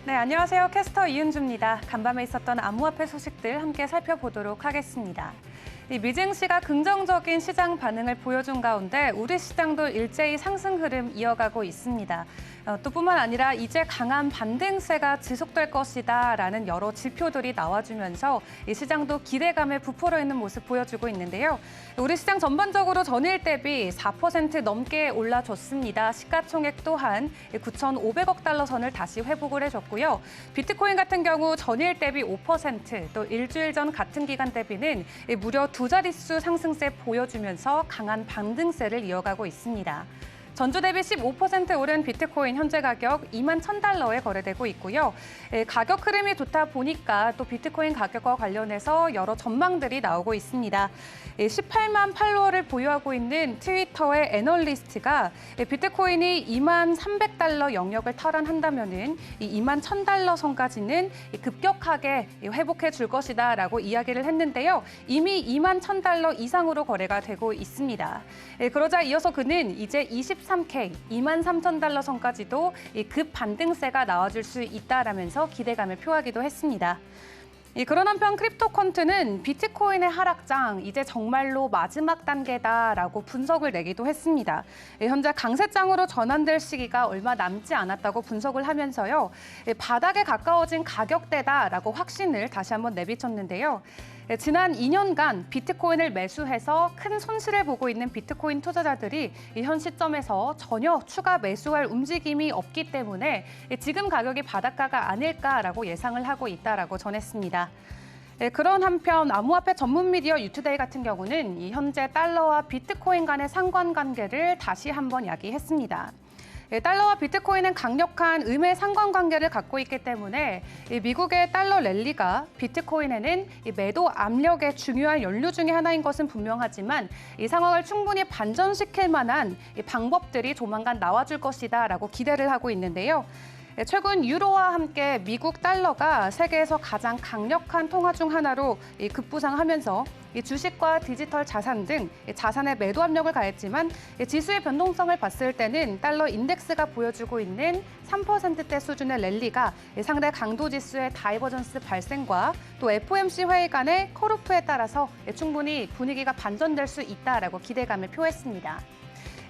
네, 안녕하세요. 캐스터 이은주입니다. 간밤에 있었던 암호화폐 소식들 함께 살펴보도록 하겠습니다. 미증시가 긍정적인 시장 반응을 보여준 가운데 우리 시장도 일제히 상승 흐름 이어가고 있습니다. 또 뿐만 아니라 이제 강한 반등세가 지속될 것이다라는 여러 지표들이 나와주면서 이 시장도 기대감에 부풀어 있는 모습 보여주고 있는데요. 우리 시장 전반적으로 전일 대비 4% 넘게 올라줬습니다. 시가총액 또한 9,500억 달러 선을 다시 회복을 해줬고요. 비트코인 같은 경우 전일 대비 5%, 또 일주일 전 같은 기간 대비는 무려 두 자릿수 상승세 보여주면서 강한 반등세를 이어가고 있습니다. 전주 대비 15% 오른 비트코인 현재 가격 2만 1,000달러에 거래되고 있고요. 가격 흐름이 좋다 보니까 또 비트코인 가격과 관련해서 여러 전망들이 나오고 있습니다. 18만 팔로워를 보유하고 있는 트위터의 애널리스트가 비트코인이 2만 300달러 영역을 탈환한다면은 이 2만 1,000달러 선까지는 급격하게 회복해 줄 것이다라고 이야기를 했는데요. 이미 2만 1,000달러 이상으로 거래가 되고 있습니다. 그러자 이어서 그는 이제 23K, 2만 3,000달러 선까지도 급 반등세가 나와줄 수 있다라면서 기대감을 표하기도 했습니다. 그런 한편 크립토컨트는 비트코인의 하락장, 이제 정말로 마지막 단계다라고 분석을 내기도 했습니다. 현재 강세장으로 전환될 시기가 얼마 남지 않았다고 분석을 하면서요. 바닥에 가까워진 가격대다라고 확신을 다시 한번 내비쳤는데요. 지난 2년간 비트코인을 매수해서 큰 손실을 보고 있는 비트코인 투자자들이 현 시점에서 전혀 추가 매수할 움직임이 없기 때문에 지금 가격이 바닷가가 아닐까라고 예상을 하고 있다라고 전했습니다. 그런 한편 암호화폐 전문 미디어 유투데이 같은 경우는 현재 달러와 비트코인 간의 상관관계를 다시 한번 이야기했습니다. 달러와 비트코인은 강력한 음의 상관관계를 갖고 있기 때문에 미국의 달러 랠리가 비트코인에는 매도 압력의 중요한 연료 중에 하나인 것은 분명하지만 이 상황을 충분히 반전시킬 만한 방법들이 조만간 나와줄 것이다라고 기대를 하고 있는데요. 최근 유로와 함께 미국 달러가 세계에서 가장 강력한 통화 중 하나로 급부상하면서 주식과 디지털 자산 등 자산의 매도 압력을 가했지만 지수의 변동성을 봤을 때는 달러 인덱스가 보여주고 있는 3%대 수준의 랠리가 상대 강도 지수의 다이버전스 발생과 또 FOMC 회의 간의 컷오프에 따라서 충분히 분위기가 반전될 수 있다라고 기대감을 표했습니다.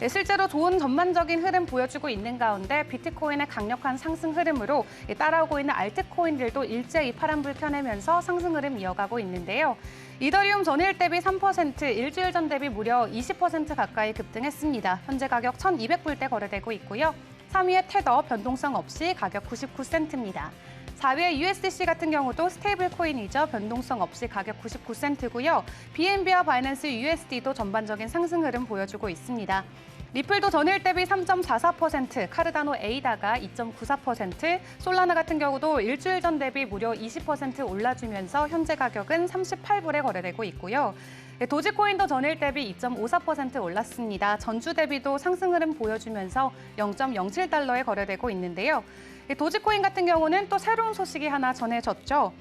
실제로 좋은 전반적인 흐름 보여주고 있는 가운데 비트코인의 강력한 상승 흐름으로 따라오고 있는 알트코인들도 일제히 파란불 켜내면서 상승 흐름 이어가고 있는데요. 이더리움 전일 대비 3%, 일주일 전 대비 무려 20% 가까이 급등했습니다. 현재 가격 1,200불대 거래되고 있고요. 3위의 테더 변동성 없이 가격 99센트입니다. 4위의 USDC 같은 경우도 스테이블 코인이죠. 변동성 없이 가격 99센트고요. BNB와 바이낸스 USD도 전반적인 상승 흐름 보여주고 있습니다. 리플도 전일 대비 3.44%, 카르다노 에이다가 2.94%, 솔라나 같은 경우도 일주일 전 대비 무려 20% 올라주면서 현재 가격은 38불에 거래되고 있고요. 도지코인도 전일 대비 2.54% 올랐습니다. 전주 대비도 상승 흐름 보여주면서 0.07달러에 거래되고 있는데요. 도지코인 같은 경우는 또 새로운 소식이 하나 전해졌죠.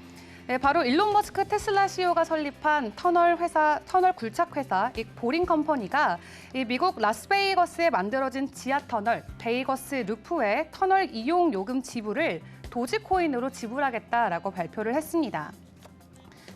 바로 일론 머스크 테슬라 CEO가 설립한 터널 굴착 회사 보링 컴퍼니가 미국 라스베이거스에 만들어진 지하 터널 베이거스 루프의 터널 이용 요금 지불을 도지코인으로 지불하겠다라고 발표를 했습니다.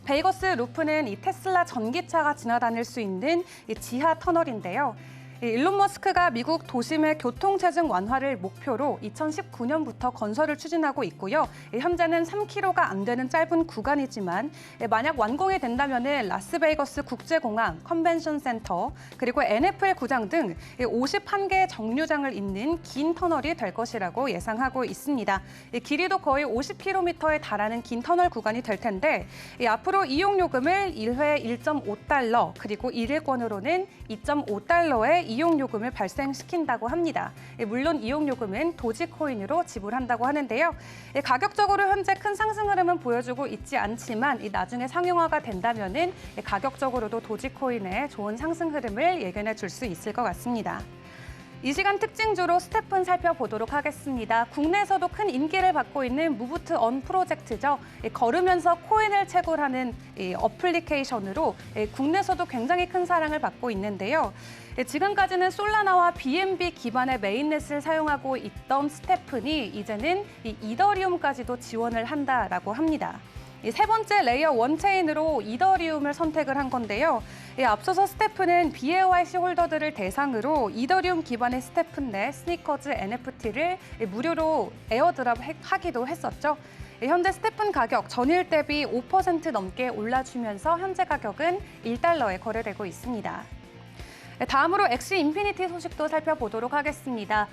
베이거스 루프는 이 테슬라 전기차가 지나다닐 수 있는 지하 터널인데요. 일론 머스크가 미국 도심의 교통체증 완화를 목표로 2019년부터 건설을 추진하고 있고요. 현재는 3km가 안 되는 짧은 구간이지만 만약 완공이 된다면 라스베이거스 국제공항, 컨벤션 센터, 그리고 NFL 구장 등 51개의 정류장을 잇는 긴 터널이 될 것이라고 예상하고 있습니다. 길이도 거의 50km에 달하는 긴 터널 구간이 될 텐데 앞으로 이용요금을 1회 1.5달러, 그리고 1일권으로는 2.5달러의 이용요금을 발생시킨다고 합니다. 물론 이용요금은 도지코인으로 지불한다고 하는데요. 가격적으로 현재 큰 상승 흐름은 보여주고 있지 않지만 나중에 상용화가 된다면 가격적으로도 도지코인의 좋은 상승 흐름을 예견해 줄 수 있을 것 같습니다. 이 시간 특징주로 스태픈 살펴보도록 하겠습니다. 국내에서도 큰 인기를 받고 있는 무브트 언 프로젝트죠. 걸으면서 코인을 채굴하는 어플리케이션으로 국내에서도 굉장히 큰 사랑을 받고 있는데요. 지금까지는 솔라나와 BNB 기반의 메인넷을 사용하고 있던 스태픈이 이제는 이더리움까지도 지원을 한다라고 합니다. 세 번째 레이어 원체인으로 이더리움을 선택을 한 건데요. 앞서서 스태픈은 BAYC 홀더들을 대상으로 이더리움 기반의 스태픈 내 스니커즈 NFT를 무료로 에어드랍 하기도 했었죠. 현재 스태픈 가격 전일 대비 5% 넘게 올라주면서 현재 가격은 $1에 거래되고 있습니다. 다음으로 엑시 인피니티 소식도 살펴보도록 하겠습니다.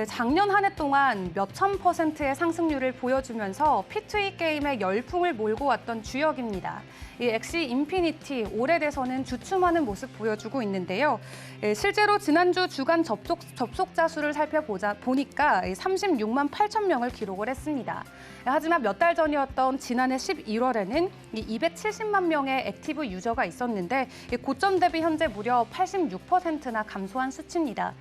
작년 한 해 동안 몇천 %의 상승률을 보여주면서 P2E 게임의 열풍을 몰고 왔던 주역입니다. 이 엑시 인피니티 올해 돼서는 주춤하는 모습 보여주고 있는데요. 실제로 지난주 주간 접속자 수를 보니까 36만 8천 명을 기록을 했습니다. 하지만 몇 달 전이었던 지난해 11월에는 270만 명의 액티브 유저가 있었는데 고점 대비 현재 무려 86%나 감소한 수치입니다.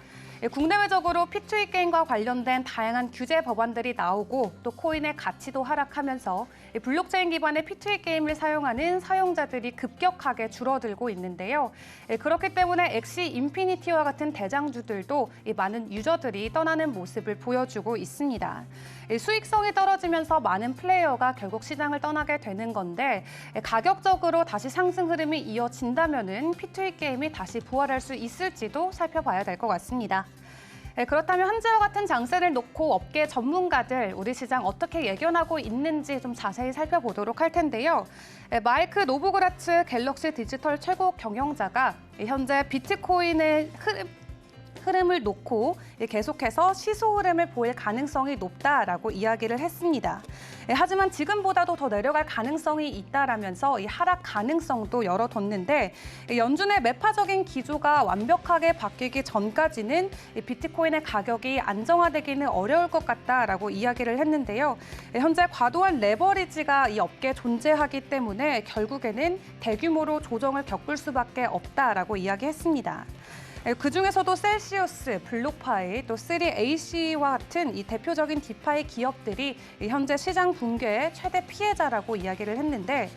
국내외적으로 P2E 게임과 관련된 다양한 규제 법안들이 나오고 또 코인의 가치도 하락하면서 블록체인 기반의 P2E 게임을 사용하는 사용자들이 급격하게 줄어들고 있는데요. 그렇기 때문에 엑시 인피니티와 같은 대장주들도 많은 유저들이 떠나는 모습을 보여주고 있습니다. 수익성이 떨어지면서 많은 플레이어가 결국 시장을 떠나게 되는 건데 가격적으로 다시 상승 흐름이 이어진다면은 P2E 게임이 다시 부활할 수 있을지도 살펴봐야 될 것 같습니다. 그렇다면 현재와 같은 장세를 놓고 업계 전문가들 우리 시장 어떻게 예견하고 있는지 좀 자세히 살펴보도록 할 텐데요. 마이크 노브그라츠 갤럭시 디지털 최고 경영자가 현재 비트코인의 흐름을 놓고 계속해서 시소 흐름을 보일 가능성이 높다라고 이야기를 했습니다. 하지만 지금보다도 더 내려갈 가능성이 있다라면서 이 하락 가능성도 열어뒀는데 연준의 매파적인 기조가 완벽하게 바뀌기 전까지는 비트코인의 가격이 안정화되기는 어려울 것 같다라고 이야기를 했는데요. 현재 과도한 레버리지가 이 업계에 존재하기 때문에 결국에는 대규모로 조정을 겪을 수밖에 없다라고 이야기했습니다. 그중에서도 셀시우스, 블록파이, 또 3AC와 같은 이 대표적인 디파이 기업들이 현재 시장 붕괴의 최대 피해자라고 이야기를 했는데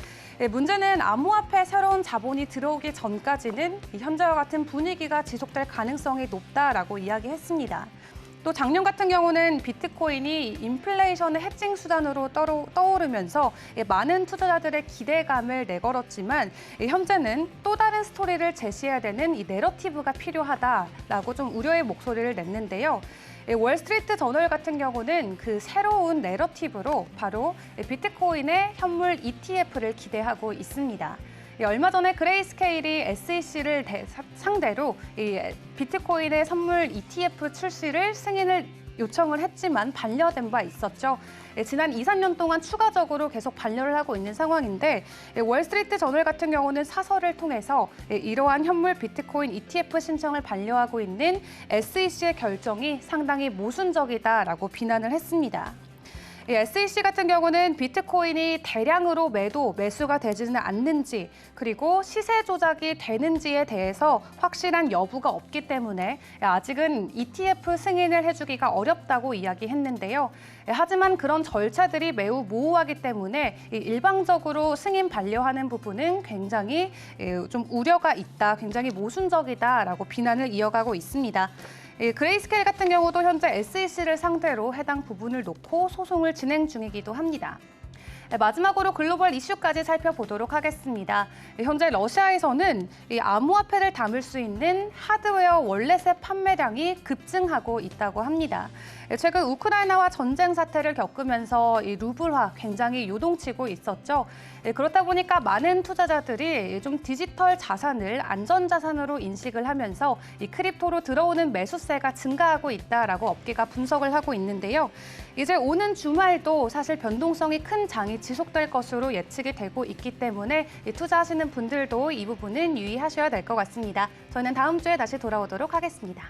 문제는 암호화폐 새로운 자본이 들어오기 전까지는 현재와 같은 분위기가 지속될 가능성이 높다라고 이야기했습니다. 또 작년 같은 경우는 비트코인이 인플레이션의 해칭 수단으로 떠오르면서 많은 투자자들의 기대감을 내걸었지만 현재는 또 다른 스토리를 제시해야 되는 이 내러티브가 필요하다라고 좀 우려의 목소리를 냈는데요. 월스트리트 저널 같은 경우는 그 새로운 내러티브로 바로 비트코인의 현물 ETF를 기대하고 있습니다. 얼마 전에 그레이스케일이 SEC를 상대로 이 비트코인의 선물 ETF 출시를 승인을 요청을 했지만 반려된 바 있었죠. 지난 2, 3년 동안 추가적으로 계속 반려를 하고 있는 상황인데 월스트리트 저널 같은 경우는 사설을 통해서 이러한 현물 비트코인 ETF 신청을 반려하고 있는 SEC의 결정이 상당히 모순적이다라고 비난을 했습니다. SEC 같은 경우는 비트코인이 대량으로 매수가 되지는 않는지 그리고 시세 조작이 되는지에 대해서 확실한 여부가 없기 때문에 아직은 ETF 승인을 해주기가 어렵다고 이야기했는데요. 하지만 그런 절차들이 매우 모호하기 때문에 일방적으로 승인 반려하는 부분은 굉장히 좀 우려가 있다, 굉장히 모순적이다라고 비난을 이어가고 있습니다. 그레이스케일 같은 경우도 현재 SEC를 상대로 해당 부분을 놓고 소송을 진행 중이기도 합니다. 마지막으로 글로벌 이슈까지 살펴보도록 하겠습니다. 현재 러시아에서는 이 암호화폐를 담을 수 있는 하드웨어 월렛의 판매량이 급증하고 있다고 합니다. 최근 우크라이나와 전쟁 사태를 겪으면서 이 루블화 굉장히 요동치고 있었죠. 그렇다 보니까 많은 투자자들이 좀 디지털 자산을 안전자산으로 인식을 하면서 이 크립토로 들어오는 매수세가 증가하고 있다라고 업계가 분석을 하고 있는데요. 이제 오는 주말도 사실 변동성이 큰 장이 지속될 것으로 예측이 되고 있기 때문에 투자하시는 분들도 이 부분은 유의하셔야 될 것 같습니다. 저는 다음 주에 다시 돌아오도록 하겠습니다.